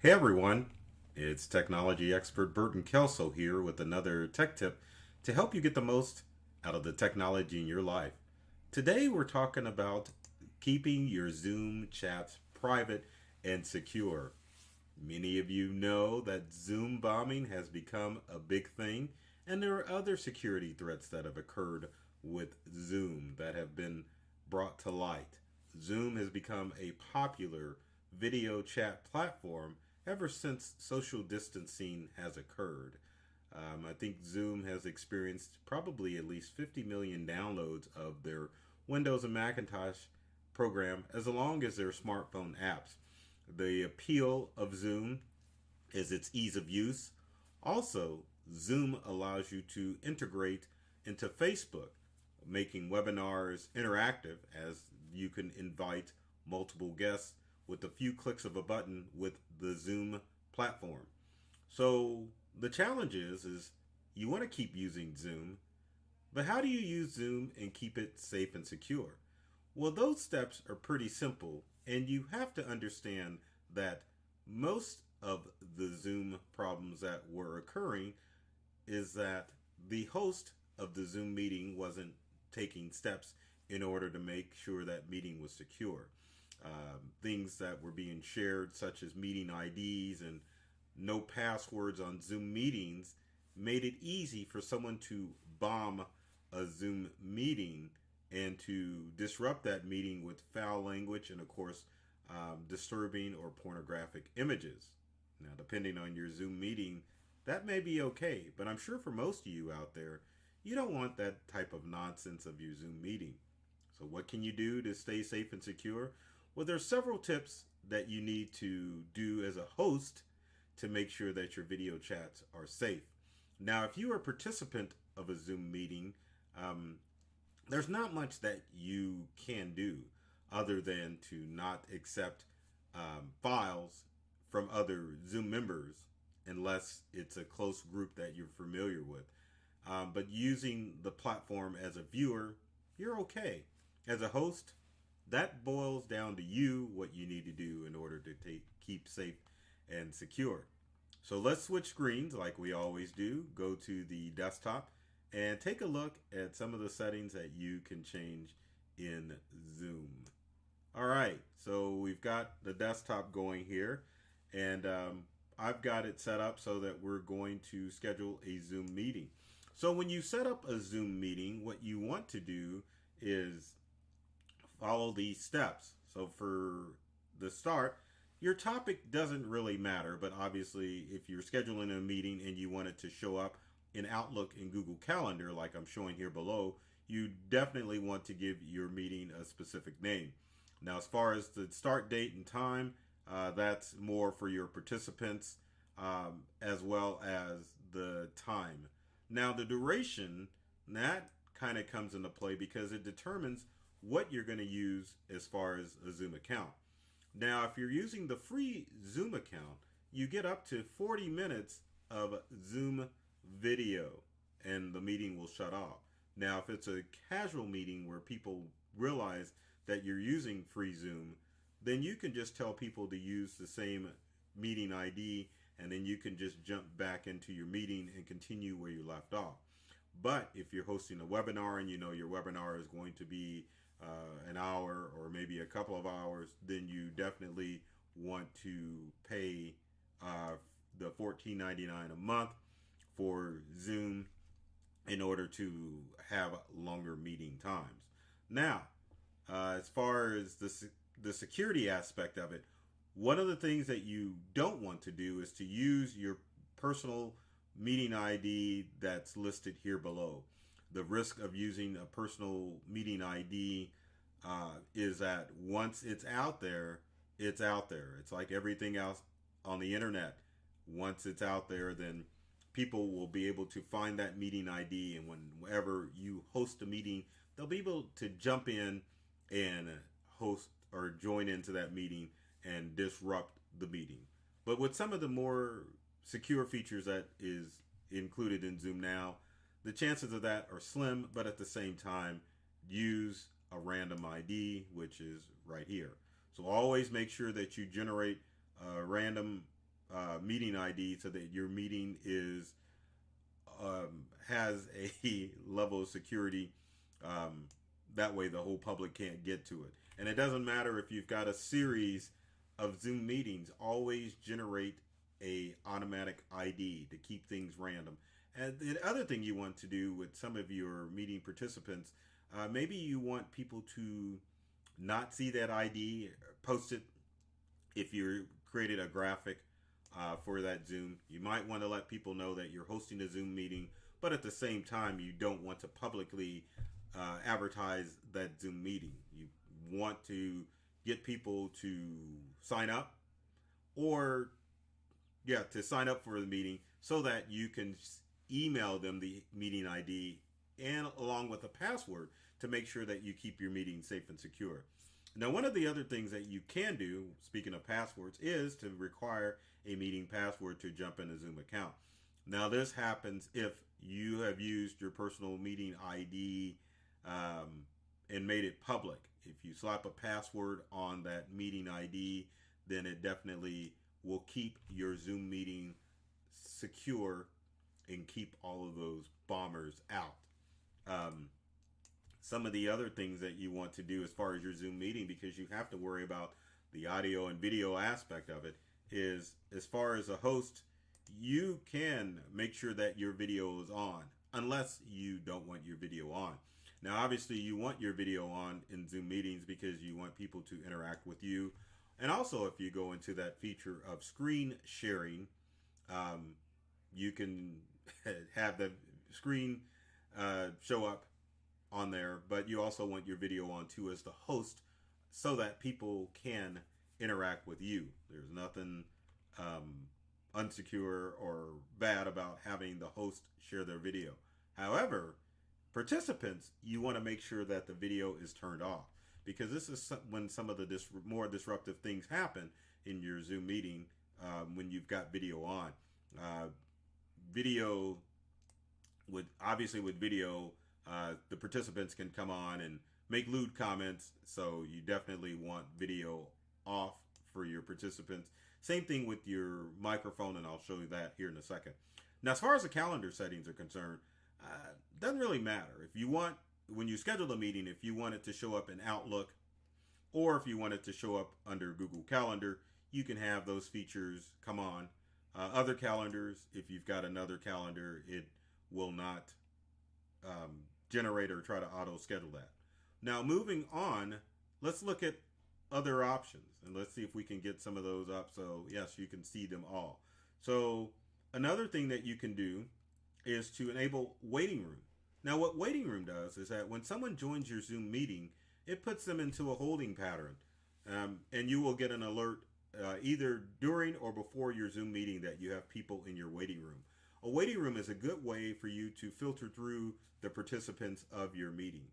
Hey everyone, it's technology expert Burton Kelso here with another tech tip to help you get the most out of the technology in your life. Today we're talking about keeping your Zoom chats private and secure. Many of you know that Zoom bombing has become a big thing, and there are other security threats that have occurred with Zoom that have been brought to light. Zoom has become a popular video chat platform ever since social distancing has occurred. I think Zoom has experienced probably at least 50 million downloads of their Windows and Macintosh program, as long as their smartphone apps. The appeal of Zoom is its ease of use. Also, Zoom allows you to integrate into Facebook, making webinars interactive as you can invite multiple guests with a few clicks of a button with the Zoom platform. So the challenge is you want to keep using Zoom, but how do you use Zoom and keep it safe and secure? Well, those steps are pretty simple, and you have to understand that most of the Zoom problems that were occurring is that the host of the Zoom meeting wasn't taking steps in order to make sure that meeting was secure. Things that were being shared, such as meeting IDs and no passwords on Zoom meetings, made it easy for someone to bomb a Zoom meeting and to disrupt that meeting with foul language and, of course, disturbing or pornographic images. Now, depending on your Zoom meeting, that may be okay, but I'm sure for most of you out there, you don't want that type of nonsense of your Zoom meeting. So, what can you do to stay safe and secure? Well, there's several tips that you need to do as a host to make sure that your video chats are safe. Now, if you are a participant of a Zoom meeting, there's not much that you can do other than to not accept files from other Zoom members unless it's a close group that you're familiar with. But using the platform as a viewer, you're okay. As a host, that boils down to you what you need to do in order to keep safe and secure. So let's switch screens like we always do. Go to the desktop and take a look at some of the settings that you can change in Zoom. All right, so we've got the desktop going here, and I've got it set up so that we're going to schedule a Zoom meeting. So when you set up a Zoom meeting, what you want to do is follow these steps. So for the start, your topic doesn't really matter, but obviously if you're scheduling a meeting and you want it to show up in Outlook and Google Calendar, like I'm showing here below, you definitely want to give your meeting a specific name. Now, as far as the start date and time, that's more for your participants, as well as the time. Now, the duration, that kind of comes into play because it determines what you're going to use as far as a Zoom account. Now, if you're using the free Zoom account, you get up to 40 minutes of Zoom video and the meeting will shut off. Now, if it's a casual meeting where people realize that you're using free Zoom, then you can just tell people to use the same meeting ID and then you can just jump back into your meeting and continue where you left off. But if you're hosting a webinar and you know your webinar is going to be an hour or maybe a couple of hours, then you definitely want to pay the $14.99 a month for Zoom in order to have longer meeting times. Now, as far as the security aspect of it, one of the things that you don't want to do is to use your personal meeting ID that's listed here below. The risk of using a personal meeting ID is that once it's out there, it's out there. It's like everything else on the internet. Once it's out there, then people will be able to find that meeting ID, and whenever you host a meeting, they'll be able to jump in and host or join into that meeting and disrupt the meeting. But with some of the more secure features that is included in Zoom now, the chances of that are slim, but at the same time, use a random ID, which is right here. So always make sure that you generate a random meeting ID so that your meeting is has a level of security. That way the whole public can't get to it. And it doesn't matter if you've got a series of Zoom meetings, always generate a automatic ID to keep things random. And the other thing you want to do with some of your meeting participants, maybe you want people to not see that ID, post it if you created a graphic for that Zoom. You might want to let people know that you're hosting a Zoom meeting, but at the same time, you don't want to publicly advertise that Zoom meeting. You want to get people to sign up or, yeah, to sign up for the meeting so that you can email them the meeting ID and along with a password to make sure that you keep your meeting safe and secure. Now, one of the other things that you can do, speaking of passwords, is to require a meeting password to jump in a Zoom account. Now, this happens if you have used your personal meeting ID and made it public. If you slap a password on that meeting ID, then it definitely will keep your Zoom meeting secure and keep all of those bombers out. Some of the other things that you want to do as far as your Zoom meeting, because you have to worry about the audio and video aspect of it, is as far as a host, you can make sure that your video is on unless you don't want your video on. Now, obviously, you want your video on in Zoom meetings because you want people to interact with you. And also, if you go into that feature of screen sharing, you can have the screen show up on there, but you also want your video on too as the host so that people can interact with you. There's nothing unsecure or bad about having the host share their video. However, participants, you want to make sure that the video is turned off, because this is when some of the more disruptive things happen in your Zoom meeting when you've got video on. Video with video, the participants can come on and make lewd comments, so you definitely want video off for your participants. Same thing with your microphone, and I'll show you that here in a second. Now, as far as the calendar settings are concerned, doesn't really matter. If you want, when you schedule a meeting, if you want it to show up in Outlook, or if you want it to show up under Google Calendar, you can have those features come on. Other calendars, if you've got another calendar, it will not generate or try to auto schedule that. Now, moving on, let's look at other options and let's see if we can get some of those up so yes, you can see them all. So another thing that you can do is to enable waiting room. Now, what waiting room does is that when someone joins your Zoom meeting, it puts them into a holding pattern, and you will get an alert either during or before your Zoom meeting that you have people in your waiting room. A waiting room is a good way for you to filter through the participants of your meeting.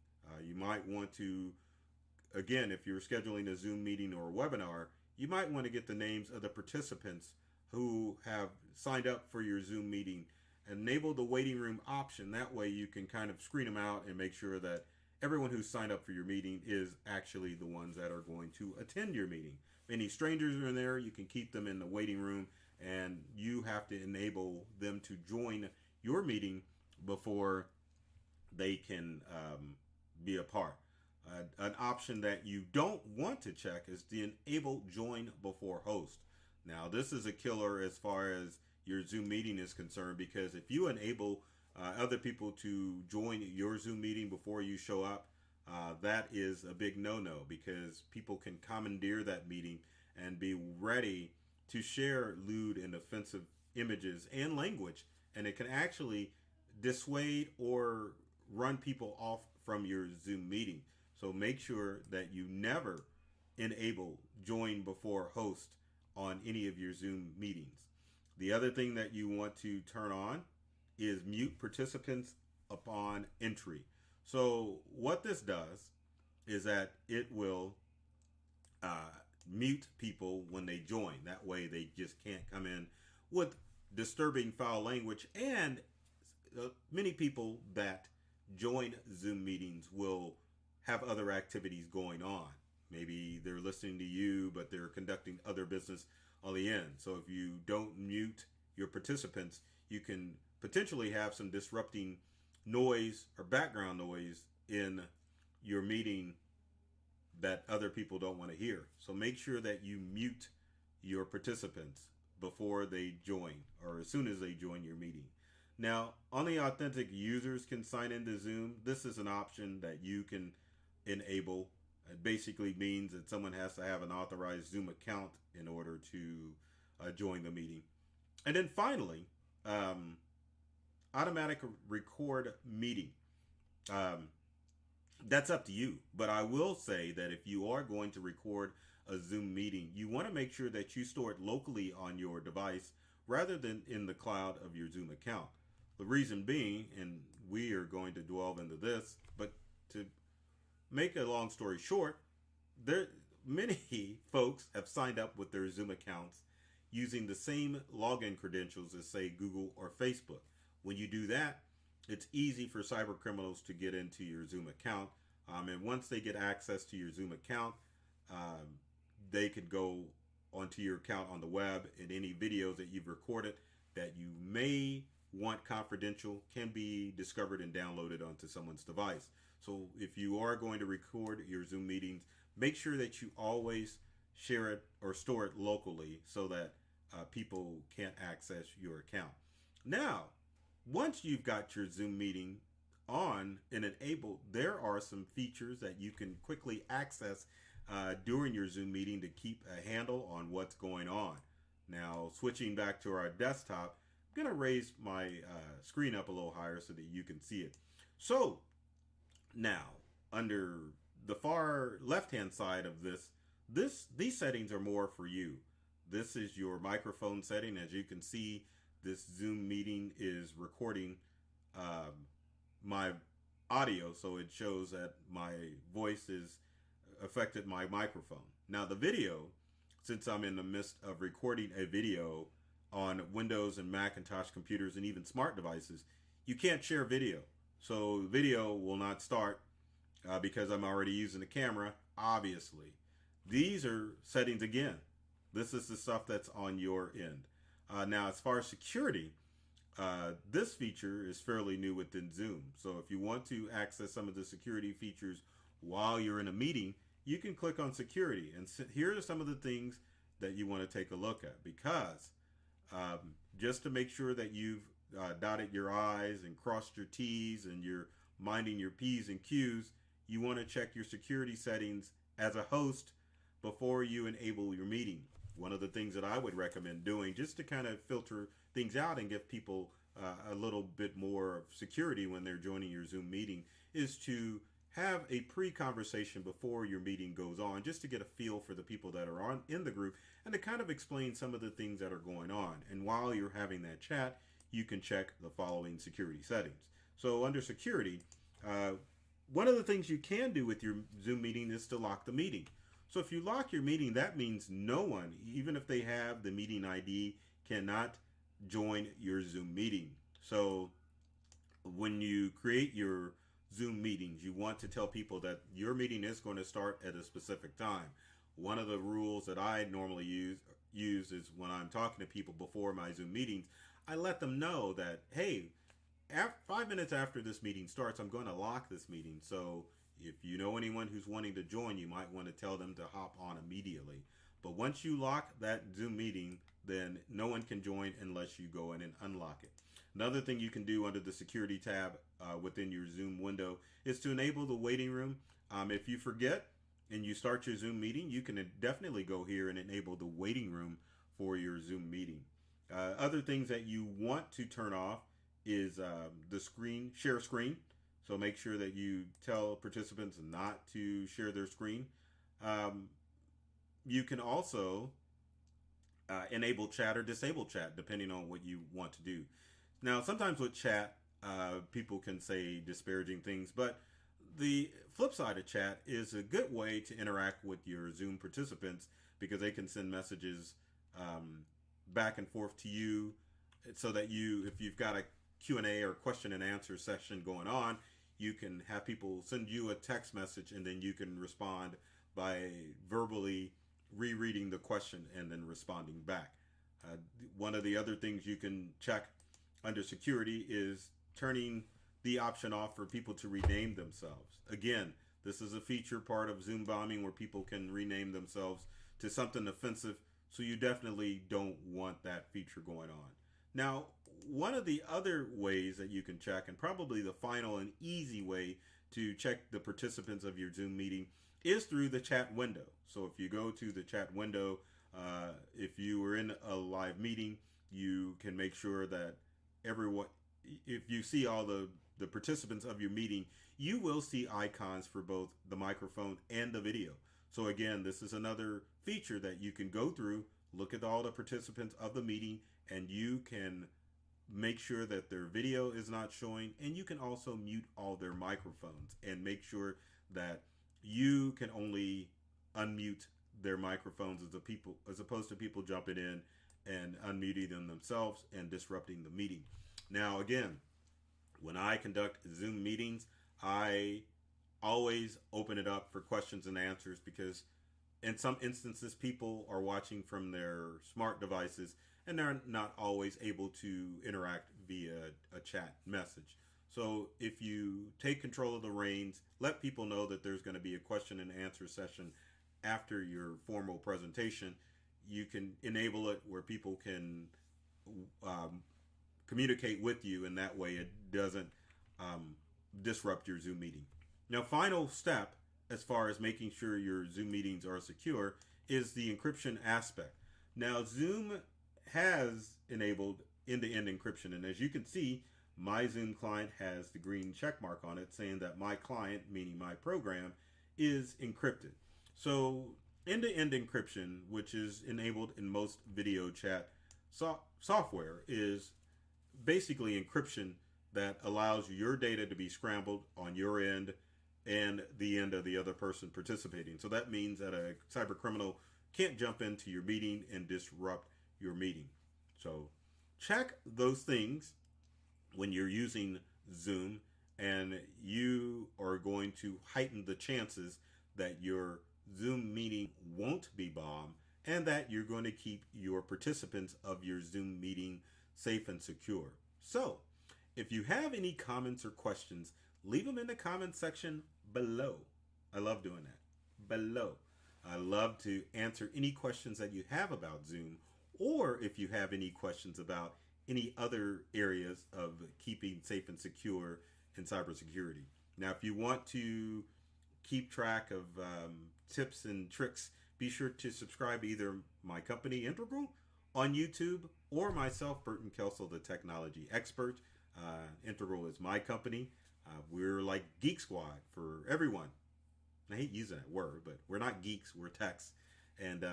You might want to, again, if you're scheduling a Zoom meeting or a webinar, you might want to get the names of the participants who have signed up for your Zoom meeting. Enable the waiting room option. That way you can kind of screen them out and make sure that everyone who's signed up for your meeting is actually the ones that are going to attend your meeting. If any strangers are in there, you can keep them in the waiting room, and you have to enable them to join your meeting before they can be a part. An option that you don't want to check is the enable join before host. Now, this is a killer as far as your Zoom meeting is concerned, because if you enable other people to join your Zoom meeting before you show up, that is a big no-no, because people can commandeer that meeting and be ready to share lewd and offensive images and language, and it can actually dissuade or run people off from your Zoom meeting. So make sure that you never enable join before host on any of your Zoom meetings. The other thing that you want to turn on is mute participants upon entry. So what this does is that it will mute people when they join. That way they just can't come in with disturbing foul language. And many people that join Zoom meetings will have other activities going on. Maybe they're listening to you, but they're conducting other business on the end. So if you don't mute your participants, you can potentially have some disrupting noise or background noise in your meeting that other people don't want to hear. So make sure that you mute your participants before they join or as soon as they join your meeting. Now, only authentic users can sign into Zoom. This is an option that you can enable. It basically means that someone has to have an authorized Zoom account in order to join the meeting. And then finally, automatic record meeting. That's up to you. But I will say that if you are going to record a Zoom meeting, you want to make sure that you store it locally on your device rather than in the cloud of your Zoom account. The reason being, and we are going to delve into this, but to make a long story short, there many folks have signed up with their Zoom accounts using the same login credentials as, say, Google or Facebook. When you do that, it's easy for cyber criminals to get into your Zoom account. And once they get access to your Zoom account, they could go onto your account on the web, and any videos that you've recorded that you may want confidential can be discovered and downloaded onto someone's device. So if you are going to record your Zoom meetings, make sure that you always share it or store it locally so that people can't access your account. Now, once you've got your Zoom meeting on and enabled, there are some features that you can quickly access during your Zoom meeting to keep a handle on what's going on. Now, switching back to our desktop, I'm going to raise my screen up a little higher so that you can see it. So, now, under the far left-hand side of these settings are more for you. This is your microphone setting. As you can see, this Zoom meeting is recording my audio, so it shows that my voice is affected my microphone. Now the video, since I'm in the midst of recording a video on Windows and Macintosh computers and even smart devices, you can't share video. So video will not start because I'm already using the camera, obviously. These are settings again. This is the stuff that's on your end. Now, as far as security, this feature is fairly new within Zoom. So if you want to access some of the security features while you're in a meeting, you can click on security. And here are some of the things that you want to take a look at, because just to make sure that you've dotted your I's and crossed your T's and you're minding your P's and Q's, you want to check your security settings as a host before you enable your meeting. One of the things that I would recommend doing, just to kind of filter things out and give people a little bit more security when they're joining your Zoom meeting, is to have a pre-conversation before your meeting goes on, just to get a feel for the people that are in the group and to kind of explain some of the things that are going on. And while you're having that chat, you can check the following security settings. So under security, one of the things you can do with your Zoom meeting is to lock the meeting. So if you lock your meeting, that means no one, even if they have the meeting ID, cannot join your Zoom meeting. So when you create your Zoom meetings, you want to tell people that your meeting is going to start at a specific time. One of the rules that I normally use is when I'm talking to people before my Zoom meetings, I let them know that, hey, 5 minutes after this meeting starts, I'm going to lock this meeting. So if you know anyone who's wanting to join, you might want to tell them to hop on immediately. But once you lock that Zoom meeting, then no one can join unless you go in and unlock it. Another thing you can do under the security tab within your Zoom window is to enable the waiting room. If you forget and you start your Zoom meeting, you can definitely go here and enable the waiting room for your Zoom meeting. Other things that you want to turn off is the share screen. So make sure that you tell participants not to share their screen. You can also enable chat or disable chat, depending on what you want to do. Now, sometimes with chat, people can say disparaging things, but the flip side of chat is a good way to interact with your Zoom participants, because they can send messages back and forth to you, so that if you've got a Q&A or question and answer session going on, you can have people send you a text message and then you can respond by verbally rereading the question and then responding back. Uh, One of the other things you can check under security is turning the option off for people to rename themselves. Again, this is a feature part of Zoom bombing where people can rename themselves to something offensive, so you definitely don't want that feature going on. Now, one of the other ways that you can check, and probably the final and easy way to check the participants of your Zoom meeting, is through the chat window. So if you go to the chat window, if you were in a live meeting, you can make sure that everyone, if you see all the participants of your meeting, you will see icons for both the microphone and the video. So again, this is another feature that you can go through, look at all the participants of the meeting, and you can make sure that their video is not showing, and you can also mute all their microphones and make sure that you can only unmute their microphones as opposed to people jumping in and unmuting them themselves and disrupting the meeting. Now again, when I conduct Zoom meetings, I always open it up for questions and answers, because in some instances people are watching from their smart devices and they're not always able to interact via a chat message. So if you take control of the reins, let people know that there's going to be a question and answer session after your formal presentation, you can enable it where people can communicate with you, and that way it doesn't disrupt your Zoom meeting. Now, final step as far as making sure your Zoom meetings are secure is the encryption aspect. Now, Zoom has enabled end-to-end encryption, and as you can see, my Zoom client has the green check mark on it saying that my client, meaning my program, is encrypted. So end-to-end encryption, which is enabled in most video chat software, is basically encryption that allows your data to be scrambled on your end and the end of the other person participating. So that means that a cyber criminal can't jump into your meeting and disrupt your meeting. So check those things when you're using Zoom, and you are going to heighten the chances that your Zoom meeting won't be bombed, and that you're going to keep your participants of your Zoom meeting safe and secure. So if you have any comments or questions, leave them in the comment section below. I love doing that. Below. I love to answer any questions that you have about Zoom, or if you have any questions about any other areas of keeping safe and secure in cybersecurity. Now, if you want to keep track of tips and tricks, be sure to subscribe to either my company, Integral, on YouTube, or myself, Burton Kelso, the technology expert. Integral is my company. We're like Geek Squad for everyone. I hate using that word, but we're not geeks, we're techs. And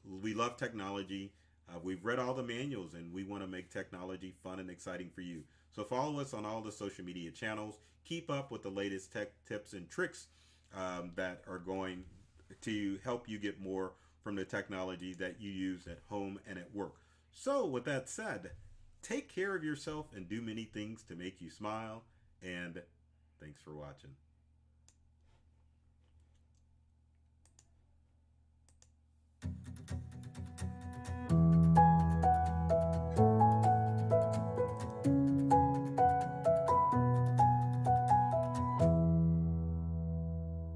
we love technology. We've read all the manuals, and we want to make technology fun and exciting for you. So follow us on all the social media channels. Keep up with the latest tech tips and tricks that are going to help you get more from the technology that you use at home and at work. So with that said, take care of yourself and do many things to make you smile. And thanks for watching.